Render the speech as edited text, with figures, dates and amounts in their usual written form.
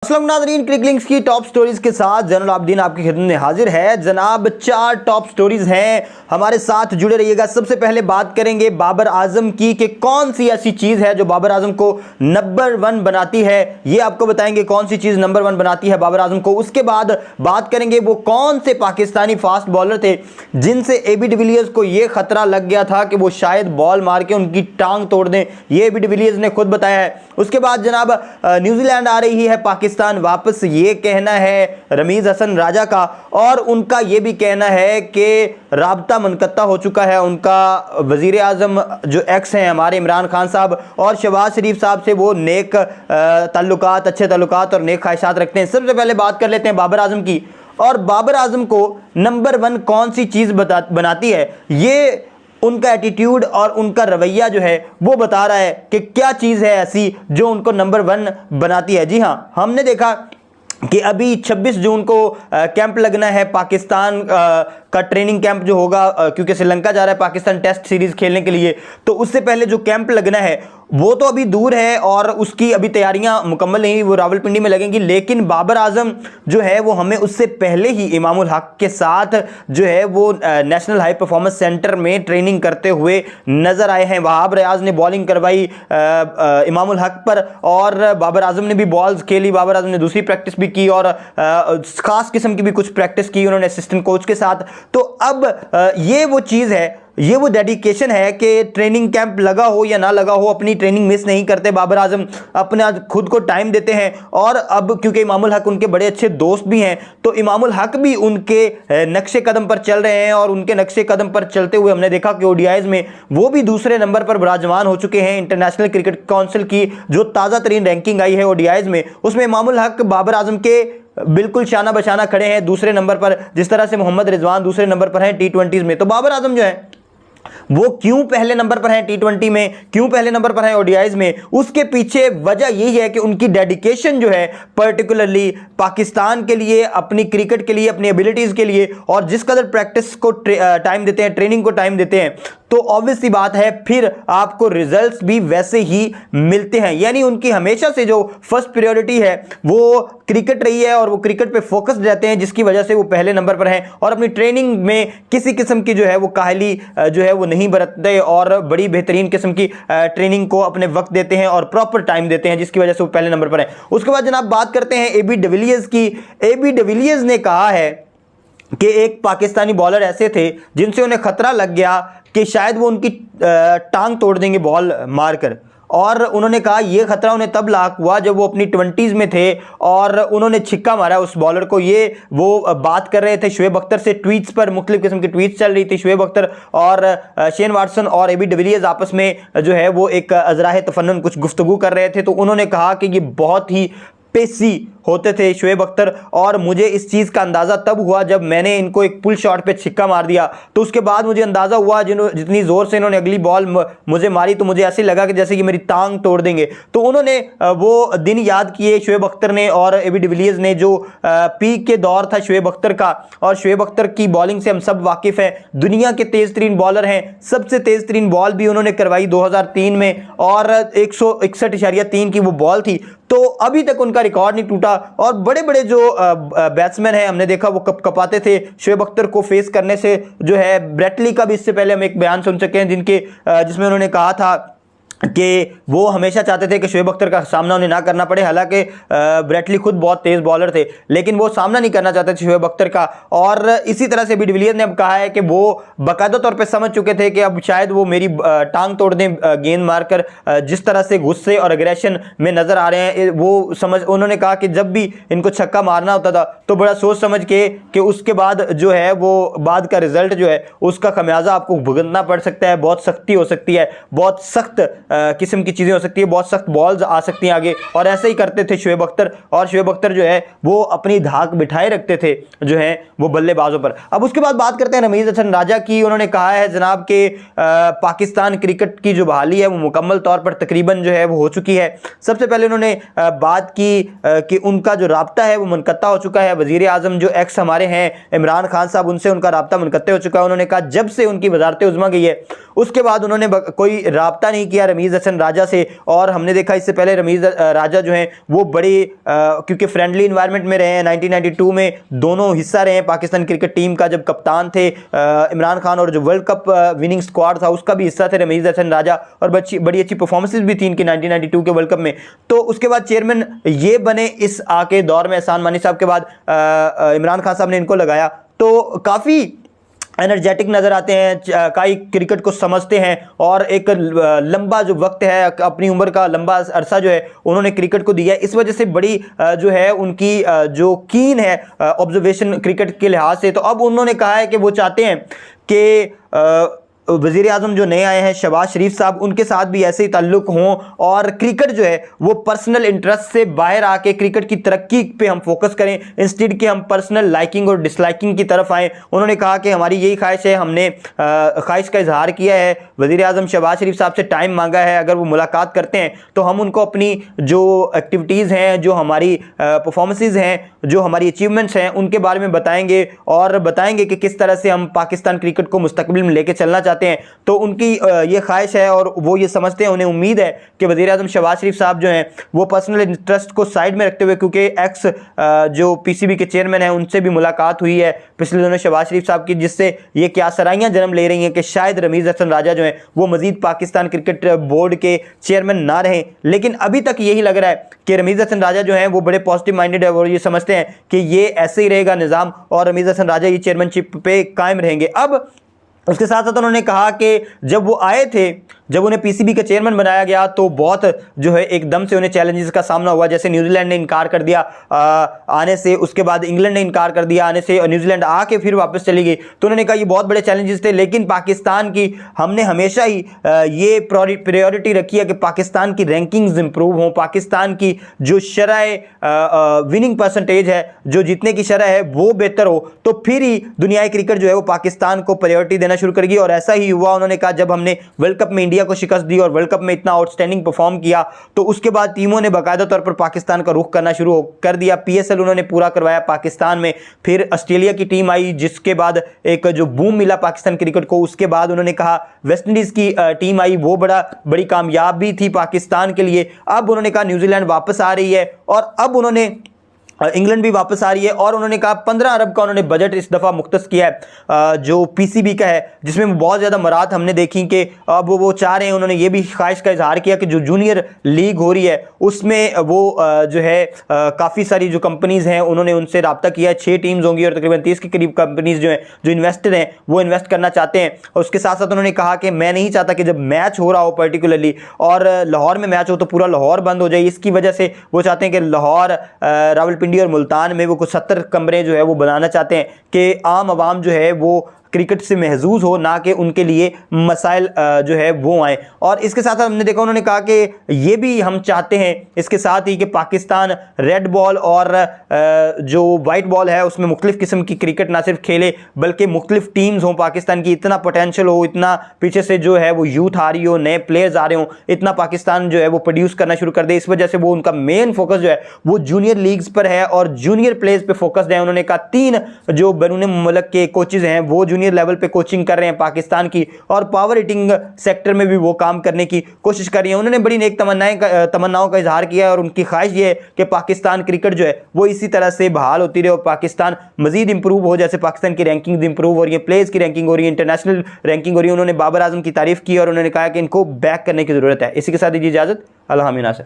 अस्सलाम नाज़रीन, क्रिक लिंक्स की टॉप स्टोरीज के साथ जैनुल आबिदीन आपकी खिदमत में हाजिर है। जनाब 4 टॉप स्टोरीज हैं, हमारे साथ जुड़े रहिएगा। सबसे पहले बात करेंगे बाबर आजम की कि कौन सी ऐसी चीज़ है जो बाबर आजम को नंबर 1 बनाती है। ये आपको बताएंगे कौन सी चीज़ नंबर 1 बनाती है बाबर आजम को। उसके बाद बात करेंगे वो कौन से पाकिस्तानी फास्ट बॉलर थे जिनसे एबी डिविलियर्स को ये खतरा लग गया था कि वो शायद बॉल मार के उनकी टांग तोड़ दें। ये एबी डिविलियर्स ने खुद बताया है। उसके बाद जनाब न्यूजीलैंड आ रही है पाकिस्तान वापस, ये कहना है रमीज हसन राजा का, और उनका ये भी कहना है कि राब्ता मुनक़ता हो चुका है उनका। वज़ीर आज़म जो एक्स हैं हमारे इमरान खान साहब और शहबाज शरीफ साहब से वो नेक ताल्लुकात, अच्छे ताल्लुकात और नेक ख्वाहिशात रखते हैं। सबसे पहले बात कर लेते हैं बाबर आजम की, और बाबर आजम को नंबर 1 कौन सी चीज़ बनाती है, ये उनका एटीट्यूड और उनका रवैया जो है वो बता रहा है कि क्या चीज़ है ऐसी जो उनको नंबर 1 बनाती है। जी हाँ, हमने देखा कि अभी 26 जून को कैंप लगना है पाकिस्तान का ट्रेनिंग कैंप जो होगा, क्योंकि श्रीलंका जा रहा है पाकिस्तान टेस्ट सीरीज़ खेलने के लिए, तो उससे पहले जो कैंप लगना है वो तो अभी दूर है और उसकी अभी तैयारियां मुकम्मल नहीं, वो रावलपिंडी में लगेंगी। लेकिन बाबर आजम जो है वो हमें उससे पहले ही इमामुल हक के साथ जो है वो नेशनल हाई परफॉर्मेंस सेंटर में ट्रेनिंग करते हुए नज़र आए हैं। वहाब रियाज ने बॉलिंग करवाई इमामुल हक पर और बाबर आजम ने भी बॉल्स खेली। बाबर आजम ने दूसरी प्रैक्टिस भी की और ख़ास किस्म की भी कुछ प्रैक्टिस की उन्होंने असिस्टेंट कोच के साथ। तो अब ये वो चीज़ है, ये वो डेडिकेशन है कि ट्रेनिंग कैंप लगा हो या ना लगा हो, अपनी ट्रेनिंग मिस नहीं करते बाबर आजम, अपना खुद को टाइम देते हैं। और अब क्योंकि इमामुल हक उनके बड़े अच्छे दोस्त भी हैं, तो इमामुल हक भी उनके नक्शे कदम पर चल रहे हैं और उनके नक्शे कदम पर चलते हुए हमने देखा कि ओडीआईज में वो भी दूसरे नंबर पर विराजमान हो चुके हैं। इंटरनेशनल क्रिकेट काउंसिल की जो ताज़ा तरीन रैंकिंग आई है ओडीआईज में, उसमें इमामुल हक बाबर आजम के बिल्कुल शाना बशाना खड़े हैं दूसरे नंबर पर, जिस तरह से मोहम्मद रिजवान दूसरे नंबर पर हैं टी20 में। तो बाबर आजम जो है वो क्यों पहले नंबर पर हैं टी20 में, क्यों पहले नंबर पर हैं ओडीआईज में, उसके पीछे वजह यही है कि उनकी डेडिकेशन जो है पर्टिकुलरली पाकिस्तान के लिए, अपनी क्रिकेट के लिए, अपनी एबिलिटीज़ के लिए, और जिस कदर प्रैक्टिस को टाइम देते हैं, ट्रेनिंग को टाइम देते हैं, तो ऑब्वियस सी बात है फिर आपको रिजल्ट्स भी वैसे ही मिलते हैं। यानी उनकी हमेशा से जो फर्स्ट प्रायोरिटी है वो क्रिकेट रही है और वो क्रिकेट पे फोकस्ड रहते हैं, जिसकी वजह से वो पहले नंबर पर हैं और अपनी ट्रेनिंग में किसी किस्म की जो है वो काहली जो है वो नहीं बरतते और बड़ी बेहतरीन किस्म की ट्रेनिंग को अपने वक्त देते हैं और प्रॉपर टाइम देते हैं, जिसकी वजह से वो पहले नंबर पर हैं। उसके बाद जनाब बात करते हैं एबी डिविलियर्स की। एबी डिविलियर्स ने कहा है कि एक पाकिस्तानी बॉलर ऐसे थे जिनसे उन्हें खतरा लग गया कि शायद वो उनकी टांग तोड़ देंगे बॉल मारकर, और उन्होंने कहा यह खतरा उन्हें तब लाक हुआ जब वो अपनी 20s में थे और उन्होंने छिक्का मारा उस बॉलर को। ये वो बात कर रहे थे शुएब अख्तर से, ट्वीट्स पर मुख्तलिफ किस्म की ट्वीट्स चल रही थी। शुएब अख्तर और शेन वाटसन और एबी डिविलियर्स आपस में जो है वो एक अज़राए तफन्नुन कुछ गुफ्तगू कर रहे थे, तो उन्होंने कहा कि ये बहुत ही पेसी होते थे शुएब अख्तर, और मुझे इस चीज़ का अंदाज़ा तब हुआ जब मैंने इनको एक पुल शॉट पे छिक्का मार दिया। तो उसके बाद मुझे अंदाज़ा हुआ जितनी ज़ोर से इन्होंने अगली बॉल मुझे मारी तो मुझे ऐसे लगा कि जैसे कि मेरी टांग तोड़ देंगे। तो उन्होंने वो दिन याद किए शुएब अख्तर ने और एबी डिविलियर्स ने, जो पीक के दौर था शुएब अख्तर का, और शुएब अख्तर की बॉलिंग से हम सब वाकिफ़ हैं, दुनिया के तेज़ तरीन बॉलर हैं। सबसे तेज़ तरीन बॉल भी उन्होंने करवाई 2003 में और 161.3 की वो बॉल थी। तो अभी तक उनका रिकॉर्ड नहीं टूटा, और बड़े बड़े जो बैट्समैन हैं हमने देखा वो कप कपाते थे शुएब अख्तर को फेस करने से। जो है ब्रेटली का भी इससे पहले हम एक बयान सुन सके हैं जिसमें उन्होंने कहा था कि वो हमेशा चाहते थे कि शुएब अख्तर का सामना उन्हें ना करना पड़े। हालांकि ब्रेटली खुद बहुत तेज़ बॉलर थे, लेकिन वो सामना नहीं करना चाहते थे शुएब अख्तर का। और इसी तरह से भी डिविलियर्स ने अब कहा है कि वो बाकायदा तौर पे समझ चुके थे कि अब शायद वो मेरी टांग तोड़ दें गेंद मारकर, जिस तरह से गुस्से और एग्रेशन में नज़र आ रहे हैं वो समझ। उन्होंने कहा कि जब भी इनको छक्का मारना होता था तो बड़ा सोच समझ के कि उसके बाद जो है वो बाद का रिजल्ट जो है उसका खमियाजा आपको भुगतना पड़ सकता है, बहुत सख्ती हो सकती है, बहुत सख्त किस्म की चीज़ें हो सकती है, बहुत सख्त बॉल्स आ सकती हैं आगे। और ऐसे ही करते थे शुएब अख्तर, और शुएब अख्तर जो है वो अपनी धाक बिठाए रखते थे जो है वो बल्लेबाजों पर। अब उसके बाद बात करते हैं रमीज हसन राजा की। उन्होंने कहा है जनाब के पाकिस्तान क्रिकेट की जो बहाली है वो मुकम्मल तौर पर तकरीबन जो है वो हो चुकी है। सबसे पहले उन्होंने बात की कि उनका जो राब्ता है वो मुनक़ता हो चुका है। वज़ीर आज़म जो एक्स हमारे हैं इमरान खान साहब, उनसे उनका राब्ता मुनक़ता हो चुका है। उन्होंने कहा जब से उनकी वज़ारत उज़्मा गई है उसके बाद उन्होंने कोई राब्ता नहीं किया रमीज़ हसन राजा से, और हमने देखा इससे पहले रमीज़ राजा जो हैं वो बड़े क्योंकि फ्रेंडली इन्वायरमेंट में रहे हैं। 1992 में दोनों हिस्सा रहे हैं पाकिस्तान क्रिकेट टीम का, जब कप्तान थे इमरान खान, और जो वर्ल्ड कप विनिंग स्क्वाड था उसका भी हिस्सा थे रमीज़ हसन राजा, और बड़ी अच्छी परफॉर्मेंसेज भी थी इनकी 1992 के वर्ल्ड कप में। तो उसके बाद चेयरमैन ये बने इस आके दौर में, एहसान मानी साहब के बाद इमरान खान साहब ने इनको लगाया। तो काफ़ी एनर्जेटिक नज़र आते हैं, कई क्रिकेट को समझते हैं, और एक लंबा जो वक्त है, अपनी उम्र का लंबा अरसा जो है उन्होंने क्रिकेट को दिया है। इस वजह से बड़ी जो है उनकी जो कीन है ऑब्जर्वेशन क्रिकेट के लिहाज से। तो अब उन्होंने कहा है कि वो चाहते हैं कि वज़ीर आज़म जो नए आए हैं शहबाज शरीफ साहब, उनके साथ भी ऐसे ही ताल्लुक़ हों, और क्रिकेट जो है वो पर्सनल इंटरेस्ट से बाहर आके क्रिकेट की तरक्की पे हम फोकस करें, इंस्टेड के हम पर्सनल लाइकिंग और डिसलाइकिंग की तरफ आएँ। उन्होंने कहा कि हमारी यही ख्वाहिश है, हमने ख्वाहिश का इजहार किया है, वज़ीर आज़म शहबाज शरीफ साहब से टाइम मांगा है, अगर वो मुलाकात करते हैं तो हम उनको अपनी जो एक्टिविटीज़ हैं, जो हमारी परफॉर्मेंसेज हैं, जो हमारी अचीवमेंट्स हैं, उनके बारे में बताएंगे, और बताएंगे कि किस तरह से हम पाकिस्तान क्रिकेट को मुस्तकबिल में लेके चलना चाहते हैं। तो उनकी ये ख्वाहिश है और वो ये समझते हैं, उन्हें उम्मीद है कि वज़ीर आज़म शहबाज शरीफ साहब जो हैं वो पर्सनल इंटरेस्ट को साइड में रखते हुए, क्योंकि एक्स जो पीसीबी के चेयरमैन हैं उनसे भी मुलाकात हुई है पिछले दिनों शहबाज शरीफ साहब की, जिससे ये क्या सराइयाँ जन्म ले रही हैं कि शायद रमीज़ हसन राजा जो हैं वो मज़ीद पाकिस्तान क्रिकेट बोर्ड के चेयरमैन ना रहें। लेकिन अभी तक यही लग रहा है कि रमीज़ हसन राजा जो हैं वो बड़े पॉजिटिव माइंडेड है, और ये समझते हैं कि ये ऐसे ही रहेगा निज़ाम, और रमीज़ हसन राजा ये चेयरमैनशिप पे कायम रहेंगे। अब उसके साथ साथ उन्होंने कहा कि जब वो आए थे, जब उन्हें पीसीबी का चेयरमैन बनाया गया, तो बहुत जो है एकदम से उन्हें चैलेंजेस का सामना हुआ। जैसे न्यूजीलैंड ने इनकार कर दिया आने से, उसके बाद इंग्लैंड ने इनकार कर दिया आने से, और न्यूजीलैंड आके फिर वापस चली गई। तो उन्होंने कहा ये बहुत बड़े चैलेंजेस थे, लेकिन पाकिस्तान की हमने हमेशा ही ये प्रायोरिटी रखी है कि पाकिस्तान की रैंकिंग्स इंप्रूव हों, पाकिस्तान की जो शरह विनिंग परसेंटेज है, जो जीतने की शरह है वो बेहतर हो, तो फिर ही दुनियाई क्रिकेट जो है वो पाकिस्तान को प्रायोरिटी देना शुरू करेगी। और ऐसा ही हुआ। उन्होंने कहा जब हमने वर्ल्ड कप में इंडिया को शिकस्त दी और वर्ल्ड कप में इतना आउटस्टैंडिंग परफॉर्म किया, तो उसके बाद टीमों ने बाकायदा तौर पर पाकिस्तान का रुख करना शुरू कर दिया। पीएसएल उन्होंने पूरा करवाया पाकिस्तान में, फिर ऑस्ट्रेलिया की टीम आई, जिसके बाद एक जो बूम मिला पाकिस्तान क्रिकेट को। उसके बाद उन्होंने कहा वेस्ट इंडीज की टीम आई, वो बड़ी कामयाबी थी पाकिस्तान के लिए। अब उन्होंने कहा न्यूजीलैंड वापस आ रही है, और अब उन्होंने इंग्लैंड भी वापस आ रही है, और उन्होंने कहा 15 अरब का उन्होंने बजट इस दफ़ा मुख्तस किया है जो पीसीबी का है, जिसमें बहुत ज़्यादा मराहत हमने देखी कि अब वो चाह रहे हैं। उन्होंने ये भी ख्वाहिश का इजहार किया कि जो जूनियर लीग हो रही है उसमें वो जो है काफ़ी सारी जो कंपनीज़ हैं उन्होंने उनसे रब्ता किया है। 6 टीम्स होंगी और तकरीबन 30 के करीब कंपनीज़ जो हैं, जो इन्वेस्टर हैं, वो इन्वेस्ट करना चाहते हैं। और उसके साथ साथ उन्होंने कहा कि मैं नहीं चाहता कि जब मैच हो रहा हो पर्टिकुलरली और लाहौर में मैच हो तो पूरा लाहौर बंद हो जाए। इसकी वजह से वो चाहते हैं कि लाहौर, रावलपिंडी और मुल्तान में वो कुछ 70 कमरे जो है वो बनाना चाहते हैं कि आम आवाम जो है वो क्रिकेट से महजूज हो, ना कि उनके लिए मसाइल जो है वो आए। और इसके साथ हमने देखा, उन्होंने कहा कि ये भी हम चाहते हैं इसके साथ ही कि पाकिस्तान रेड बॉल और जो वाइट बॉल है उसमें मुख्तलिफ किस्म की क्रिकेट ना सिर्फ खेले बल्कि मुख्तलिफ टीम्स हों पाकिस्तान की, इतना पोटेंशियल हो, इतना पीछे से जो है वो यूथ आ रही हो, नए प्लेयर्स आ रहे हो, इतना पाकिस्तान जो है वो प्रोड्यूस करना शुरू कर दे। इस वजह से वो उनका मेन फोकस जो है वो जूनियर लीग्स पर है और जूनियर प्लेयर्स पर फोकस्ड है। उन्होंने कहा 3 जो बैरून मुल्क के कोचेज हैं वो जूनियर लेवल पे कोचिंग कर रहे हैं पाकिस्तान की, और पावर हिटिंग सेक्टर में भी वो काम करने की कोशिश कर रही हैं। उन्होंने बड़ी नेक तमन्नाओं का इजहार किया है और उनकी ख्वाहिश ये है कि पाकिस्तान क्रिकेट जो है वो इसी तरह से बहाल होती रहे और पाकिस्तान मजीद इंप्रूव हो, जैसे पाकिस्तान की रैंकिंग इंप्रूव हो रही है, प्लेयर्स की रैंकिंग हो रही है, इंटरनेशनल रैंकिंग हो रही है। उन्होंने बाबर आजम की तारीफ की और उन्होंने कहा कि इनको बैक करने की जरूरत है। इसी के साथ दीजिए इजाजत। अल्लाह हामिद नासिर।